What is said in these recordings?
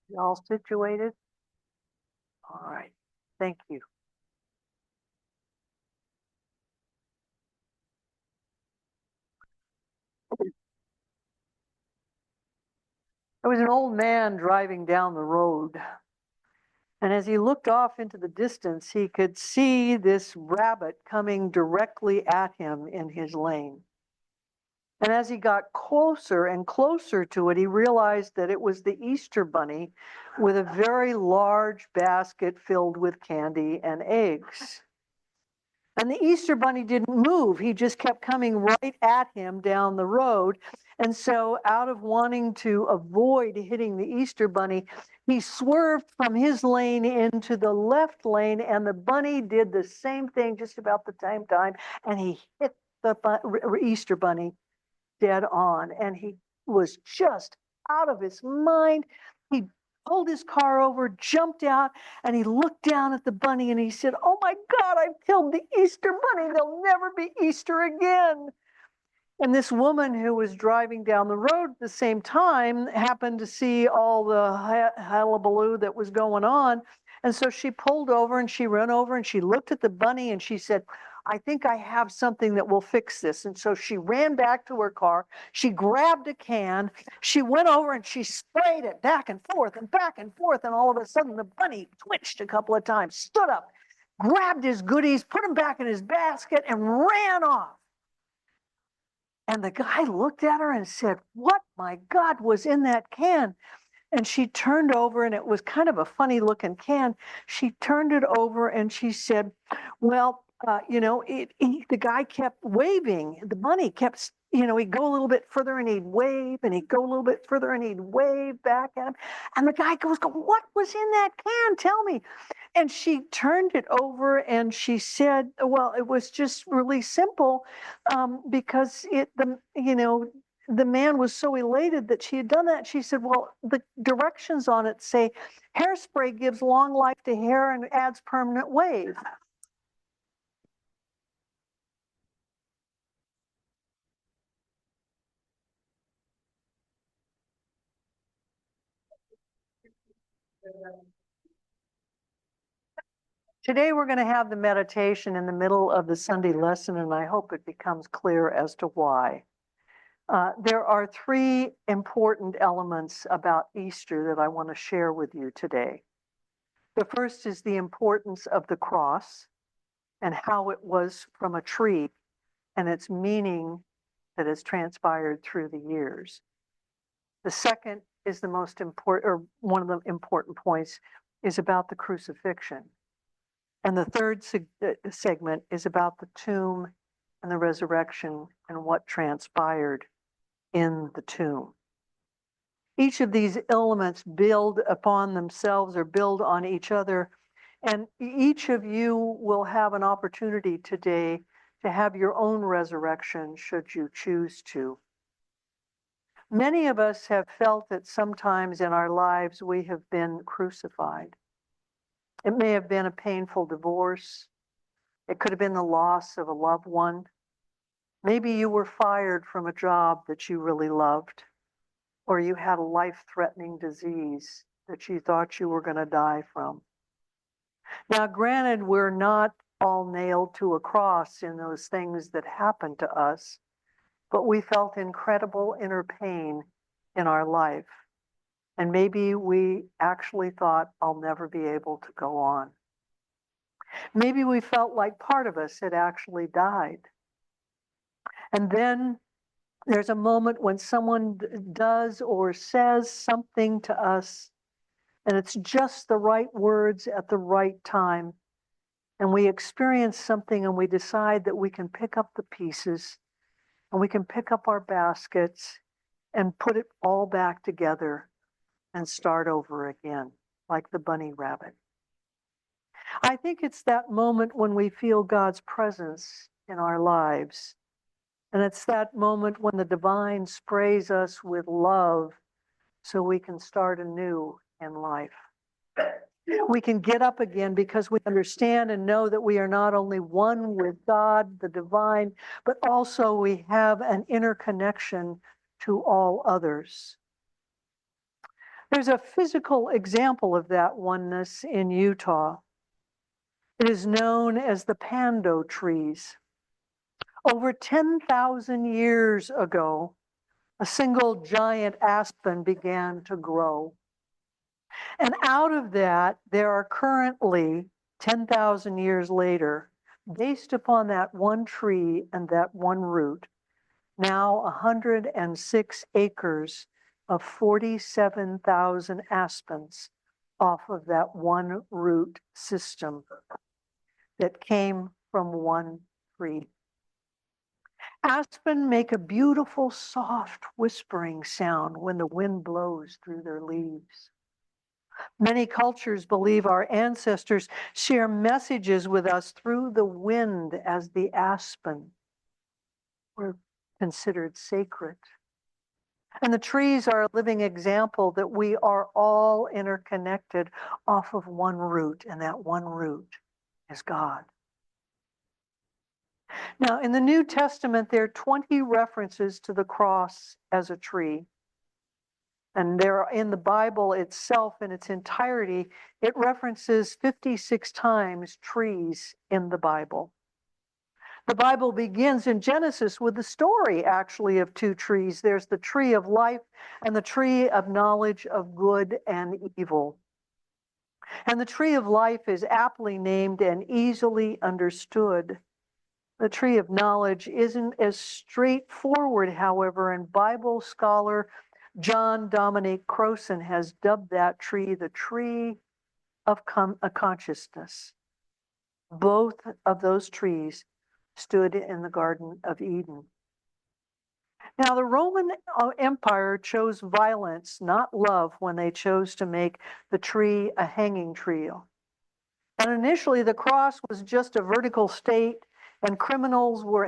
You all situated? All right. Thank you. There was an old man driving down the road. And as he looked off into the distance, he could see this rabbit coming directly at him in his lane. And as he got closer and closer to it, he realized that it was the Easter bunny with a very large basket filled with candy and eggs. And the Easter bunny didn't move. He just kept coming right at him down the road. And so, out of wanting to avoid hitting the Easter bunny, he swerved from his lane into the left lane, and the bunny did the same thing just about the same time, and he hit the Easter bunny dead on. And he was just out of his mind. He pulled his car over, jumped out, and he looked down at the bunny and he said, "Oh my God, I've killed the Easter bunny. There'll never be Easter again." And this woman who was driving down the road at the same time happened to see all the hullabaloo that was going on. And so she pulled over and she ran over and she looked at the bunny and she said, "I think I have something that will fix this." And so she ran back to her car. She grabbed a can. She went over and she sprayed it back and forth and back and forth. And all of a sudden, the bunny twitched a couple of times, stood up, grabbed his goodies, put them back in his basket, and ran off. And the guy looked at her and said, "What, my God, was in that can?" And she turned over, and it was kind of a funny looking can. She turned it over and she said, "Well, the guy kept waving. The bunny kept, he'd go a little bit further and he'd wave, and he'd go a little bit further and he'd wave back at him." And the guy goes, "What was in that can? Tell me." And she turned it over and she said, "Well, it was just really simple, because the man was so elated that she had done that." She said, "Well, the directions on it say hairspray gives long life to hair and adds permanent wave." Today we're going to have the meditation in the middle of the Sunday lesson, and I hope it becomes clear as to why. There are three important elements about Easter that I want to share with you today. The first is the importance of the cross and how it was from a tree and its meaning that has transpired through the years. The second is the most important, or one of the important points, is about the crucifixion. And the third segment is about the tomb and the resurrection and what transpired in the tomb. Each of these elements build upon themselves or build on each other. And each of you will have an opportunity today to have your own resurrection should you choose to. Many of us have felt that sometimes in our lives we have been crucified. It may have been a painful divorce. It could have been the loss of a loved one. Maybe you were fired from a job that you really loved, or you had a life-threatening disease that you thought you were going to die from. Now, granted, we're not all nailed to a cross in those things that happened to us, but we felt incredible inner pain in our life. And maybe we actually thought, "I'll never be able to go on." Maybe we felt like part of us had actually died. And then there's a moment when someone does or says something to us, and it's just the right words at the right time. And we experience something and we decide that we can pick up the pieces and we can pick up our baskets and put it all back together and start over again, like the bunny rabbit. I think it's that moment when we feel God's presence in our lives. And it's that moment when the divine sprays us with love so we can start anew in life. We can get up again because we understand and know that we are not only one with God, the divine, but also we have an inner connection to all others. There's a physical example of that oneness in Utah. It is known as the pando trees. Over 10,000 years ago, a single giant aspen began to grow. And out of that, there are currently, 10,000 years later, based upon that one tree and that one root, now 106 acres of 47,000 aspens off of that one root system that came from one tree. Aspen make a beautiful, soft, whispering sound when the wind blows through their leaves. Many cultures believe our ancestors share messages with us through the wind, as the aspen were considered sacred. And the trees are a living example that we are all interconnected off of one root, and that one root is God. Now, in the New Testament, there are 20 references to the cross as a tree. And there are, in the Bible itself in its entirety, it references 56 times trees in the Bible. The Bible begins in Genesis with the story, actually, of two trees. There's the tree of life and the tree of knowledge of good and evil. And the tree of life is aptly named and easily understood. The tree of knowledge isn't as straightforward, however, and Bible scholar John Dominic Crowson has dubbed that tree the tree of consciousness. Both of those trees stood in the Garden of Eden. Now, the Roman Empire chose violence, not love, when they chose to make the tree a hanging tree. And initially, the cross was just a vertical stake, and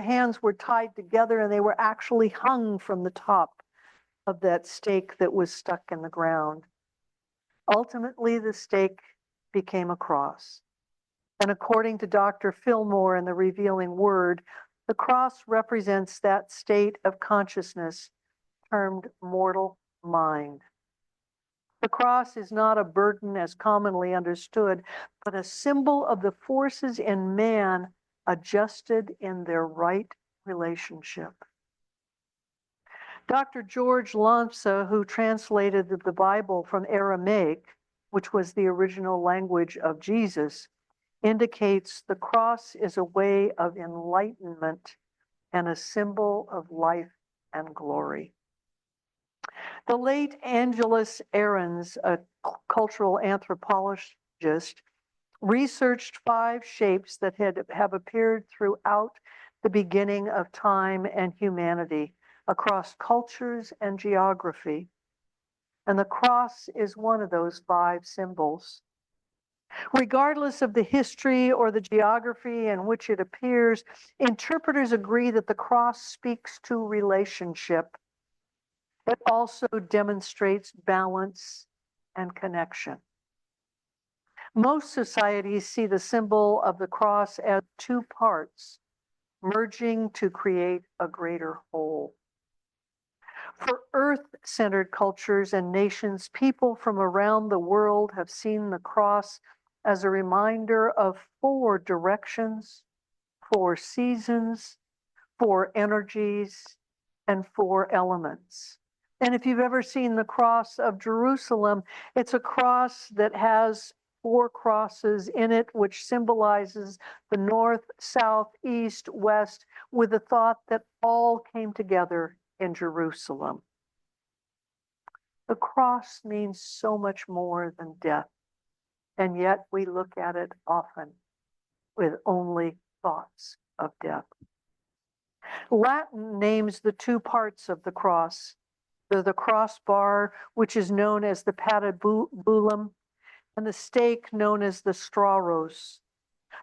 hands were tied together, and they were actually hung from the top of that stake that was stuck in the ground. Ultimately, the stake became a cross. And according to Dr. Fillmore in The Revealing Word, the cross represents that state of consciousness termed mortal mind. The cross is not a burden as commonly understood, but a symbol of the forces in man adjusted in their right relationship. Dr. George Lamsa, who translated the Bible from Aramaic, which was the original language of Jesus, indicates the cross is a way of enlightenment and a symbol of life and glory. The late Angelus Ahrens, a cultural anthropologist, researched 5 shapes that have appeared throughout the beginning of time and humanity across cultures and geography. And the cross is one of those 5 symbols. Regardless of the history or the geography in which it appears, interpreters agree that the cross speaks to relationship. It also demonstrates balance and connection. Most societies see the symbol of the cross as 2 parts, merging to create a greater whole. For earth-centered cultures and nations, people from around the world have seen the cross as a reminder of 4 directions, 4 seasons, 4 energies, and 4 elements. And if you've ever seen the cross of Jerusalem, it's a cross that has 4 crosses in it, which symbolizes the north, south, east, west, with the thought that all came together in Jerusalem. The cross means so much more than death, and yet we look at it often with only thoughts of death. Latin names the 2 parts of the cross. The crossbar, which is known as the patibulum, and the stake known as the stauros.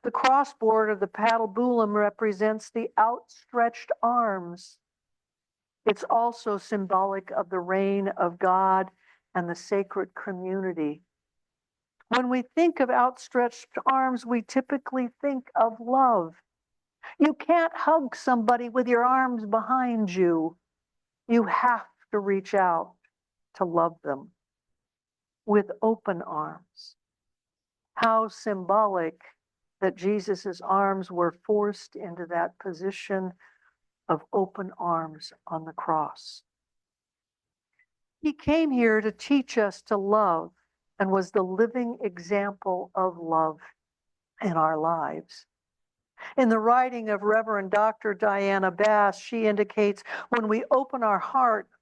The crossboard of the patibulum represents the outstretched arms. It's also symbolic of the reign of God and the sacred community. When we think of outstretched arms, we typically think of love. You can't hug somebody with your arms behind you. You have to reach out to love them. with open arms. How symbolic that Jesus' arms were forced into that position of open arms on the cross. He came here to teach us to love and was the living example of love in our lives. In the writing of Reverend Dr. Diana Bass, she indicates when we open our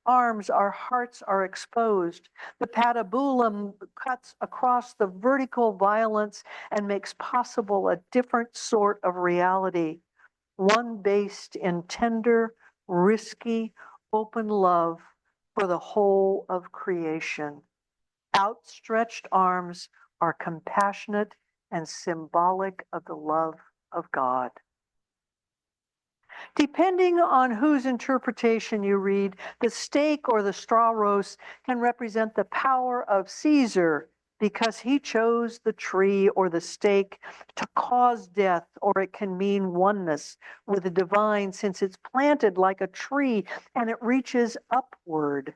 arms, our hearts are exposed. The patibulum cuts across the vertical violence and makes possible a different sort of reality, one based in tender, risky, open love for the whole of creation. Outstretched arms are compassionate and symbolic of the love of God. Depending on whose interpretation you read, the stake or the straw roast can represent the power of Caesar because he chose the tree or the stake to cause death, or it can mean oneness with the divine since it's planted like a tree and it reaches upward.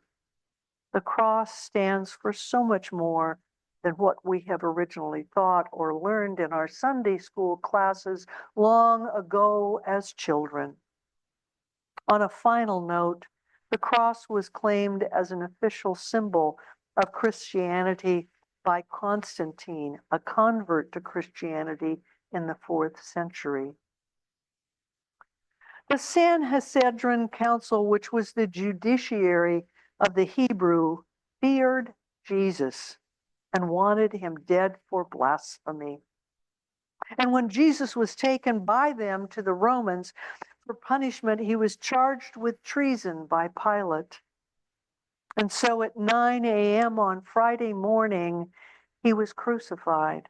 The cross stands for so much more than what we have originally thought or learned in our Sunday school classes long ago as children. On a final note, the cross was claimed as an official symbol of Christianity by Constantine, a convert to Christianity in the 4th century. The Sanhedrin Council, which was the judiciary of the Hebrew, feared Jesus and wanted him dead for blasphemy. And when Jesus was taken by them to the Romans for punishment, he was charged with treason by Pilate. And so at 9 a.m. on Friday morning, he was crucified.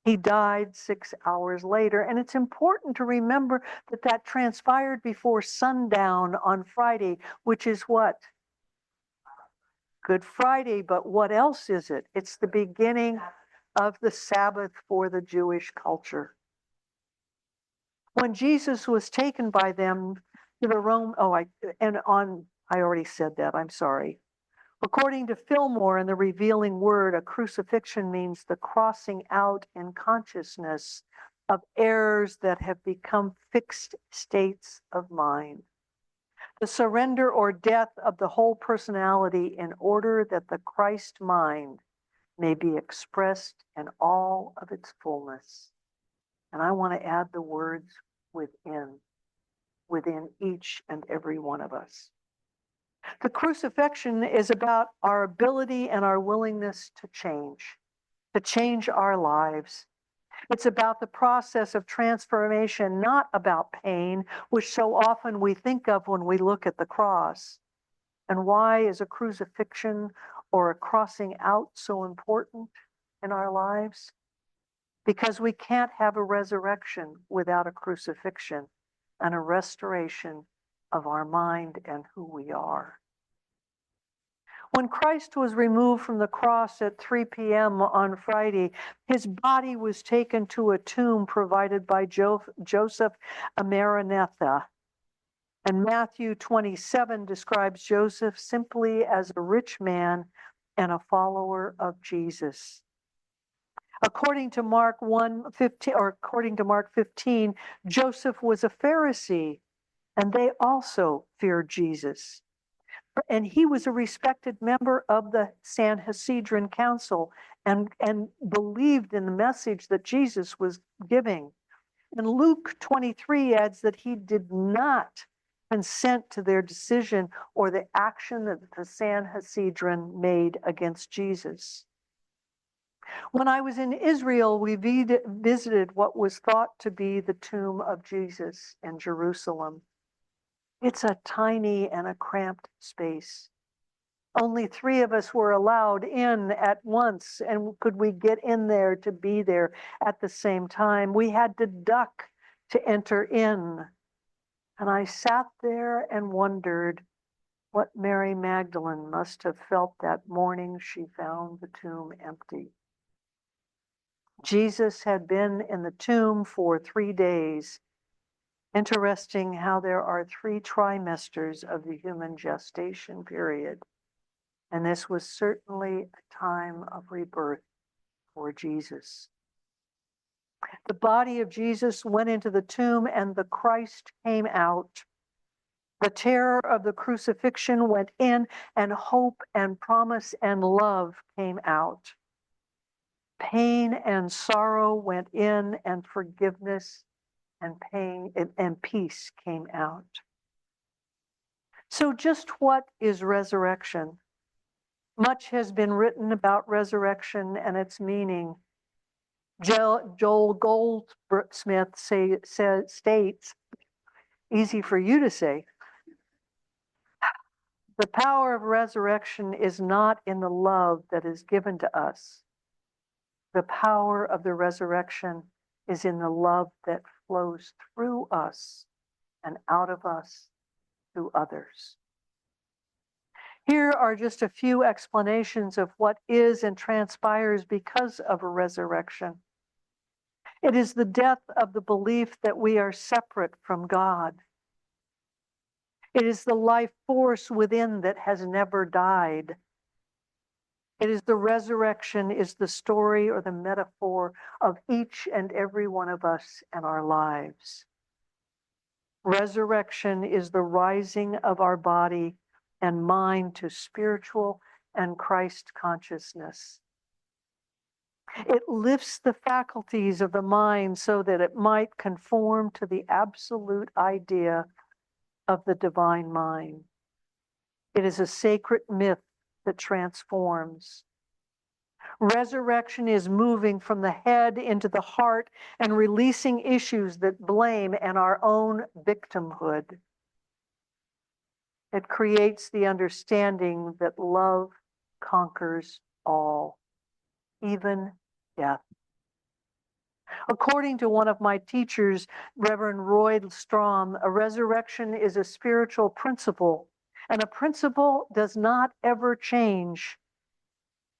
He died 6 hours later. And it's important to remember that that transpired before sundown on Friday, which is what? Good Friday, but what else is it? It's the beginning of the Sabbath for the Jewish culture. When Jesus was taken by them to the Rome, I already said that, I'm sorry. According to Fillmore in The Revealing Word, a crucifixion means the crossing out in consciousness of errors that have become fixed states of mind. The surrender or death of the whole personality in order that the Christ mind may be expressed in all of its fullness. And I want to add the words within each and every one of us. The crucifixion is about our ability and our willingness to change our lives. It's about the process of transformation, not about pain, which so often we think of when we look at the cross. And why is a crucifixion or a crossing out so important in our lives? Because we can't have a resurrection without a crucifixion and a restoration of our mind and who we are. When Christ was removed from the cross at 3 p.m. on Friday, his body was taken to a tomb provided by Joseph Arimathea. And Matthew 27 describes Joseph simply as a rich man and a follower of Jesus. According to Mark 15, Joseph was a Pharisee, and they also feared Jesus. And he was a respected member of the Sanhedrin Council and believed in the message that Jesus was giving. And Luke 23 adds that he did not consent to their decision or the action that the Sanhedrin made against Jesus. When I was in Israel, we visited what was thought to be the tomb of Jesus in Jerusalem. It's a tiny and a cramped space. Only 3 of us were allowed in at once, and could we get in there to be there at the same time? We had to duck to enter in. And I sat there and wondered what Mary Magdalene must have felt that morning she found the tomb empty. Jesus had been in the tomb for 3 days. Interesting how there are 3 trimesters of the human gestation period. And this was certainly a time of rebirth for Jesus. The body of Jesus went into the tomb and the Christ came out. The terror of the crucifixion went in, and hope and promise and love came out. Pain and sorrow went in, and forgiveness and pain and peace came out. So just what is resurrection? Much has been written about resurrection and its meaning. Joel Goldsmith states, easy for you to say, the power of resurrection is not in the love that is given to us. The power of the resurrection is in the love that flows through us and out of us to others. Here are just a few explanations of what is and transpires because of a resurrection. It is the death of the belief that we are separate from God. It is the life force within that has never died. It is the resurrection is the story or the metaphor of each and every one of us and our lives. Resurrection is the rising of our body and mind to spiritual and Christ consciousness. It lifts the faculties of the mind so that it might conform to the absolute idea of the divine mind. It is a sacred myth that transforms. Resurrection is moving from the head into the heart and releasing issues that blame and our own victimhood. It creates the understanding that love conquers all, even death. According to one of my teachers, Reverend Roy Strom, a resurrection is a spiritual principle, and a principle does not ever change.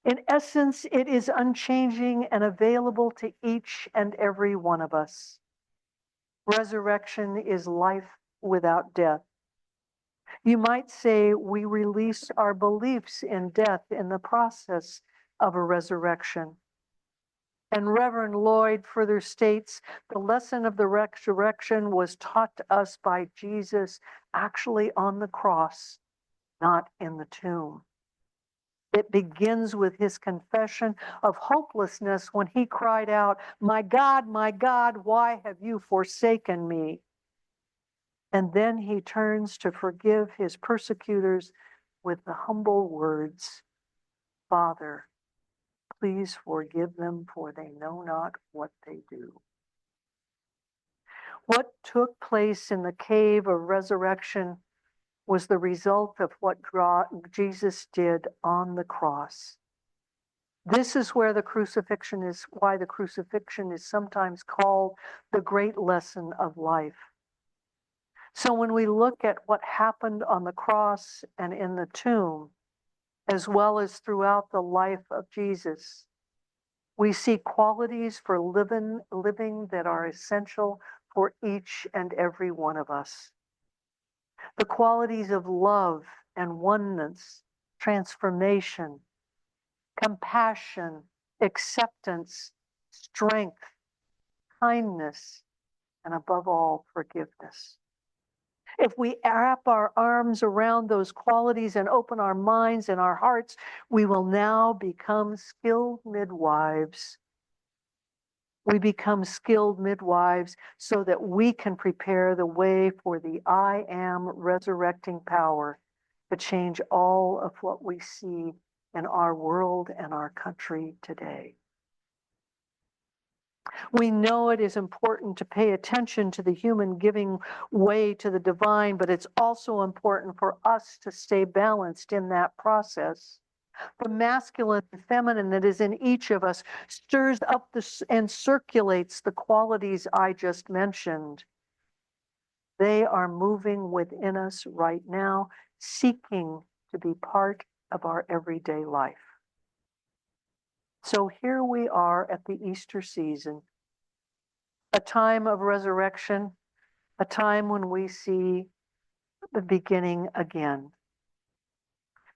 In essence, it is unchanging and available to each and every one of us. Resurrection is life without death. You might say we release our beliefs in death in the process of a resurrection. And Reverend Lloyd further states, the lesson of the resurrection was taught to us by Jesus actually on the cross, not in the tomb. It begins with his confession of hopelessness when he cried out, my God, why have you forsaken me?" And then he turns to forgive his persecutors with the humble words, "Father, please forgive them, for they know not what they do." What took place in the cave of resurrection was the result of what Jesus did on the cross. This is why the crucifixion is sometimes called the great lesson of life. So when we look at what happened on the cross and in the tomb, as well as throughout the life of Jesus, we see qualities for living that are essential for each and every one of us. The qualities of love and oneness, transformation, compassion, acceptance, strength, kindness, and above all, forgiveness. If we wrap our arms around those qualities and open our minds and our hearts, we will now become skilled midwives. We become skilled midwives so that we can prepare the way for the I am resurrecting power to change all of what we see in our world and our country today. We know it is important to pay attention to the human giving way to the divine, but it's also important for us to stay balanced in that process. The masculine and feminine that is in each of us stirs up and circulates the qualities I just mentioned. They are moving within us right now, seeking to be part of our everyday life. So here we are at the Easter season, a time of resurrection, a time when we see the beginning again.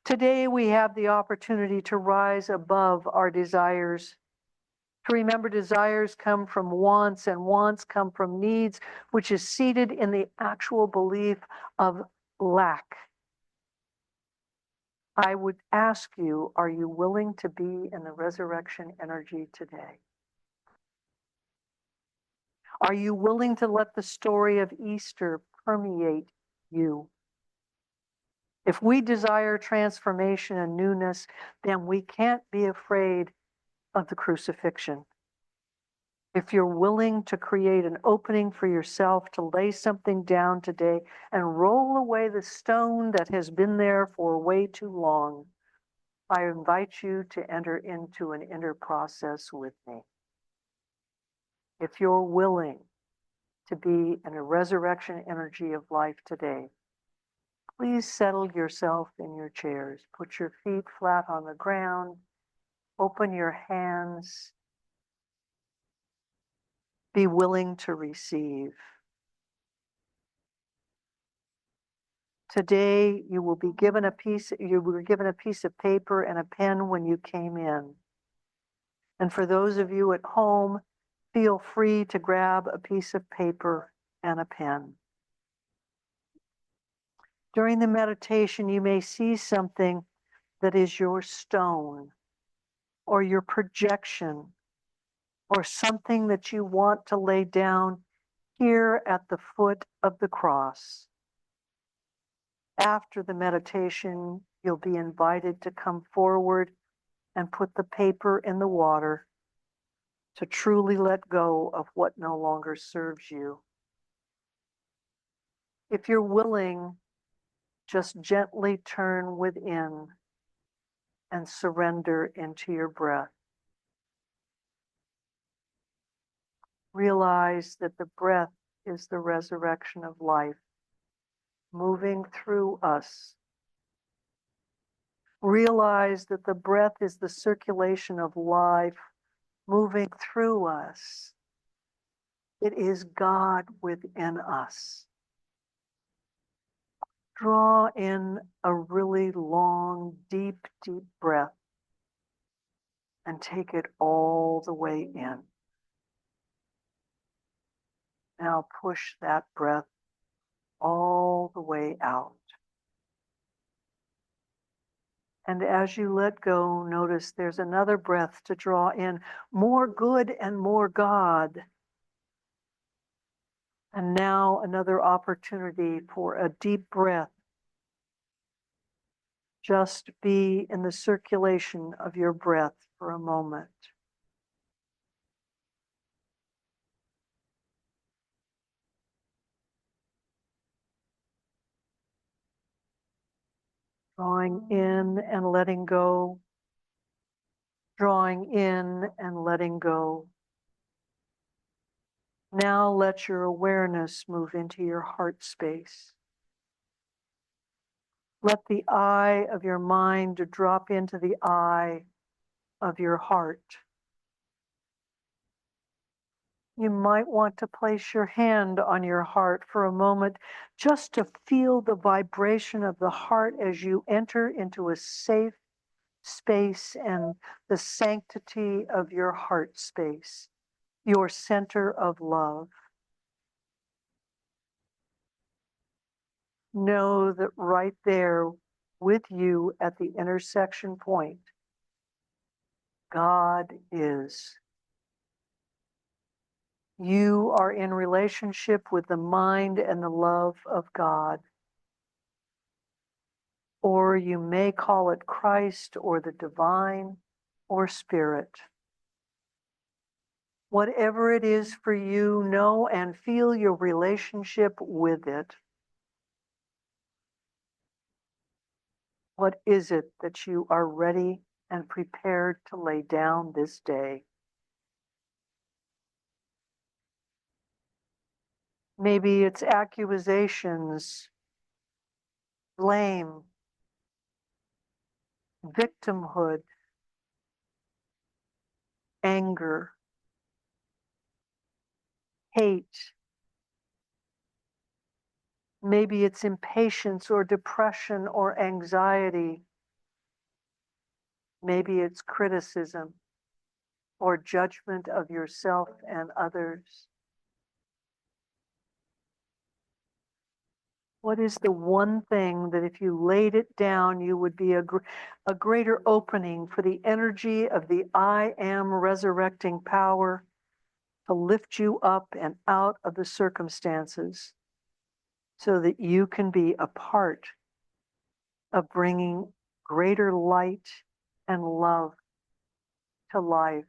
Today we have the opportunity to rise above our desires. To remember desires come from wants and wants come from needs, which is seated in the actual belief of lack. I would ask you, are you willing to be in the resurrection energy today? Are you willing to let the story of Easter permeate you? If we desire transformation and newness, then we can't be afraid of the crucifixion. If you're willing to create an opening for yourself to lay something down today and roll away the stone that has been there for way too long, I invite you to enter into an inner process with me. If you're willing to be in a resurrection energy of life today, please settle yourself in your chairs. Put your feet flat on the ground. Open your hands. Be willing to receive. Today, you were given a piece of paper and a pen when you came in. And for those of you at home, feel free to grab a piece of paper and a pen. During the meditation, you may see something that is your stone or your projection or something that you want to lay down here at the foot of the cross. After the meditation, you'll be invited to come forward and put the paper in the water to truly let go of what no longer serves you. If you're willing, just gently turn within and surrender into your breath. Realize that the breath is the resurrection of life, moving through us. Realize that the breath is the circulation of life, moving through us. It is God within us. Draw in a really long, deep, deep breath and take it all the way in. Now push that breath all the way out. And as you let go, notice there's another breath to draw in, more good and more God. And now another opportunity for a deep breath. Just be in the circulation of your breath for a moment. Drawing in and letting go. Drawing in and letting go. Now let your awareness move into your heart space. Let the eye of your mind drop into the eye of your heart. You might want to place your hand on your heart for a moment just to feel the vibration of the heart as you enter into a safe space and the sanctity of your heart space, your center of love. Know that right there with you at the intersection point, God is. You are in relationship with the mind and the love of God. Or you may call it Christ or the divine or spirit. Whatever it is for you, know and feel your relationship with it. What is it that you are ready and prepared to lay down this day? Maybe it's accusations, blame, victimhood, anger, hate. Maybe it's impatience or depression or anxiety. Maybe it's criticism or judgment of yourself and others. What is the one thing that if you laid it down, you would be a greater opening for the energy of the I am resurrecting power to lift you up and out of the circumstances so that you can be a part of bringing greater light and love to life?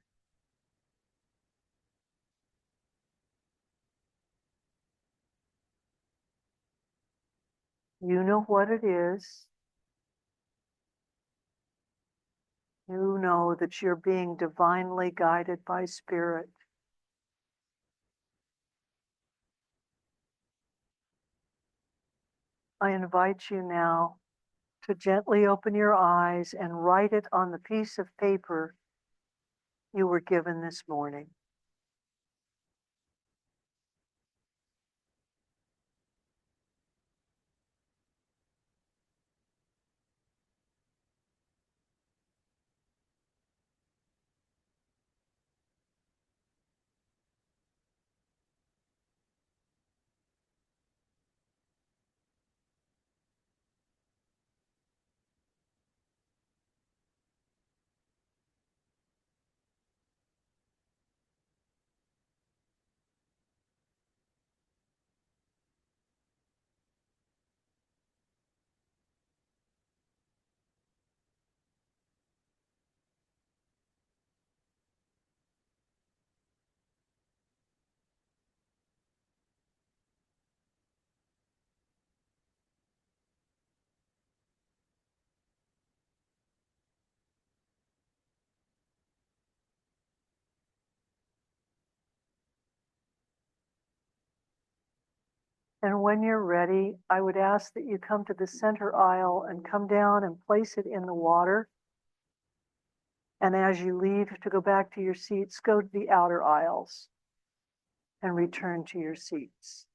You know what it is. You know that you're being divinely guided by Spirit. I invite you now to gently open your eyes and write it on the piece of paper you were given this morning. And when you're ready, I would ask that you come to the center aisle and come down and place it in the water. And as you leave to go back to your seats, go to the outer aisles and return to your seats.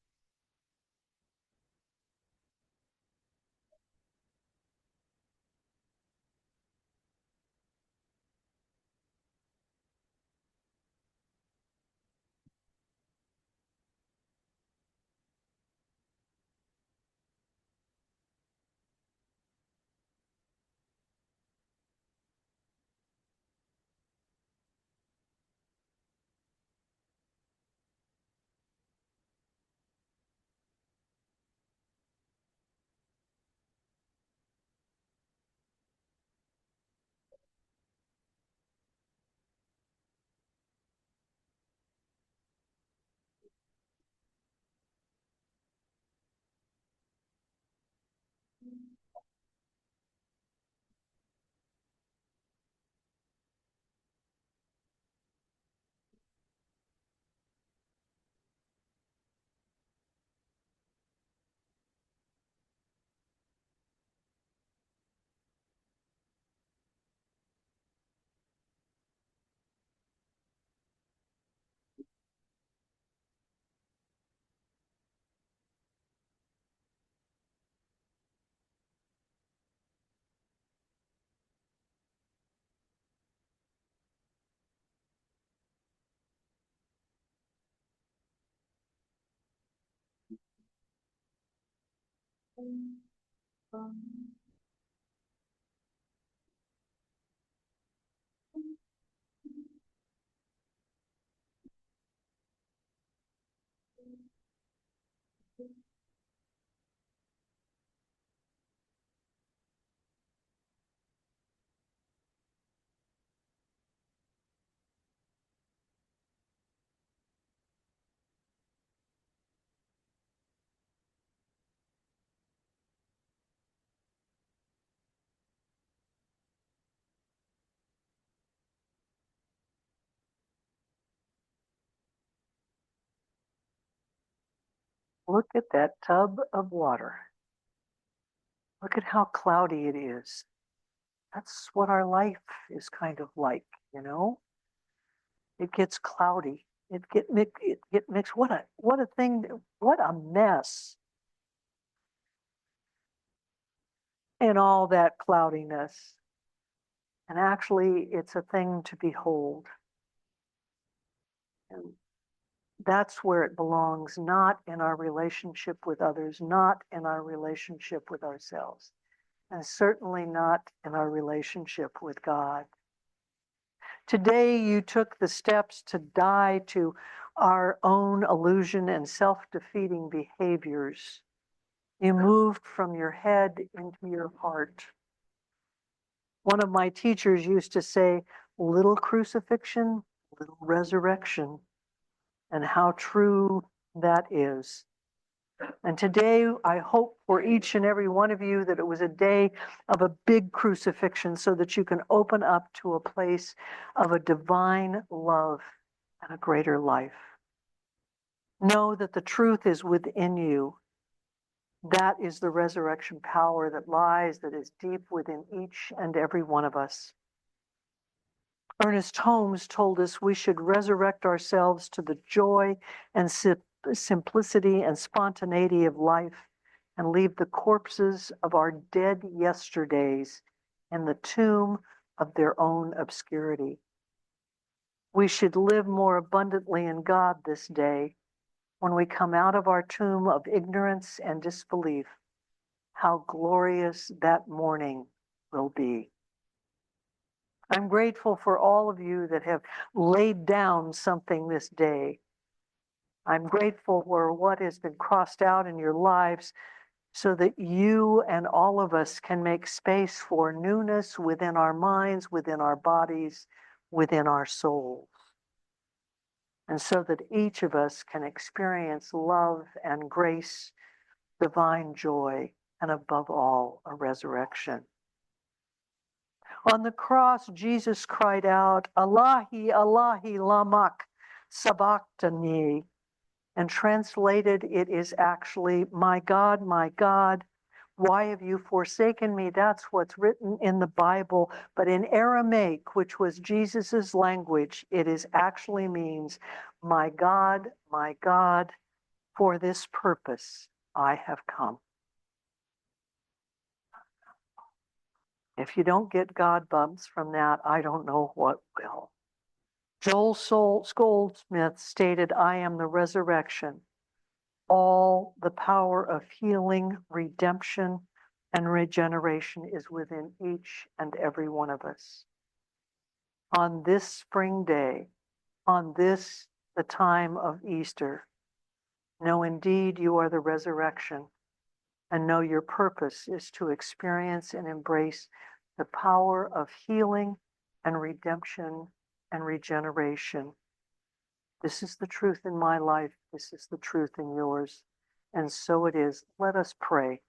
Look at that tub of water. Look at how cloudy it is. That's what our life is kind of like, you know? It gets cloudy. It get mixed. What a thing, what a mess in all that cloudiness. And actually, it's a thing to behold. And that's where it belongs, not in our relationship with others, not in our relationship with ourselves, and certainly not in our relationship with God. Today, you took the steps to die to our own illusion and self-defeating behaviors. You moved from your head into your heart. One of my teachers used to say, little crucifixion, little resurrection, and how true that is. And today, I hope for each and every one of you that it was a day of a big crucifixion so that you can open up to a place of a divine love and a greater life. Know that the truth is within you. That is the resurrection power that lies, that is deep within each and every one of us. Ernest Holmes told us we should resurrect ourselves to the joy and simplicity and spontaneity of life and leave the corpses of our dead yesterdays in the tomb of their own obscurity. We should live more abundantly in God this day when we come out of our tomb of ignorance and disbelief. How glorious that morning will be. I'm grateful for all of you that have laid down something this day. I'm grateful for what has been crossed out in your lives so that you and all of us can make space for newness within our minds, within our bodies, within our souls. And so that each of us can experience love and grace, divine joy, and above all, a resurrection. On the cross, Jesus cried out, Allahi, Allahi, lamak sabachthani. And translated, it is actually, my God, why have you forsaken me? That's what's written in the Bible. But in Aramaic, which was Jesus's language, it is actually means, my God, for this purpose I have come. If you don't get God bumps from that, I don't know what will. Joel Goldsmith stated, I am the resurrection. All the power of healing, redemption, and regeneration is within each and every one of us. On this spring day, on this, the time of Easter, know indeed you are the resurrection, and know your purpose is to experience and embrace the power of healing and redemption and regeneration. This is the truth in my life. This is the truth in yours. And so it is. Let us pray.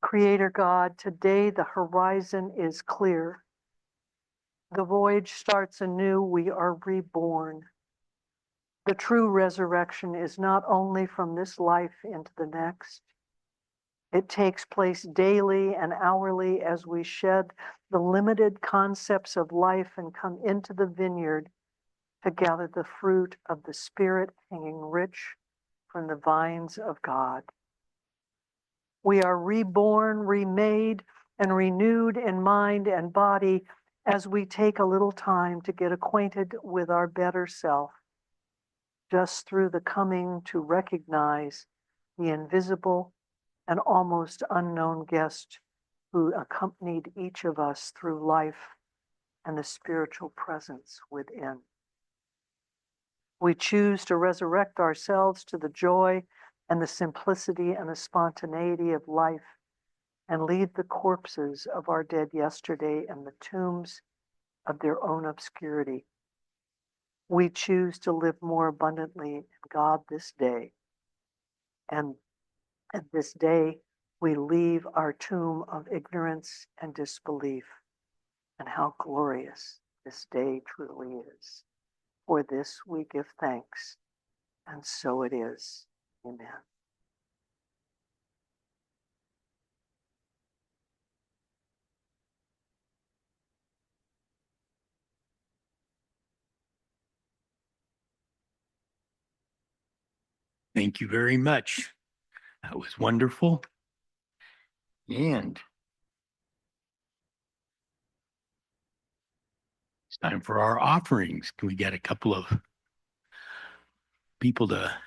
Creator God, today the horizon is clear. The voyage starts anew. We are reborn. The true resurrection is not only from this life into the next. It takes place daily and hourly as we shed the limited concepts of life and come into the vineyard to gather the fruit of the Spirit hanging rich from the vines of God. We are reborn, remade, and renewed in mind and body as we take a little time to get acquainted with our better self, just through the coming to recognize the invisible and almost unknown guest who accompanied each of us through life and the spiritual presence within. We choose to resurrect ourselves to the joy and the simplicity and the spontaneity of life and leave the corpses of our dead yesterday in the tombs of their own obscurity. We choose to live more abundantly in God this day. And this day, we leave our tomb of ignorance and disbelief. And how glorious this day truly is. For this we give thanks. And so it is. Amen. Thank you very much. That was wonderful. And It's time for our offerings. Can we get a couple of people to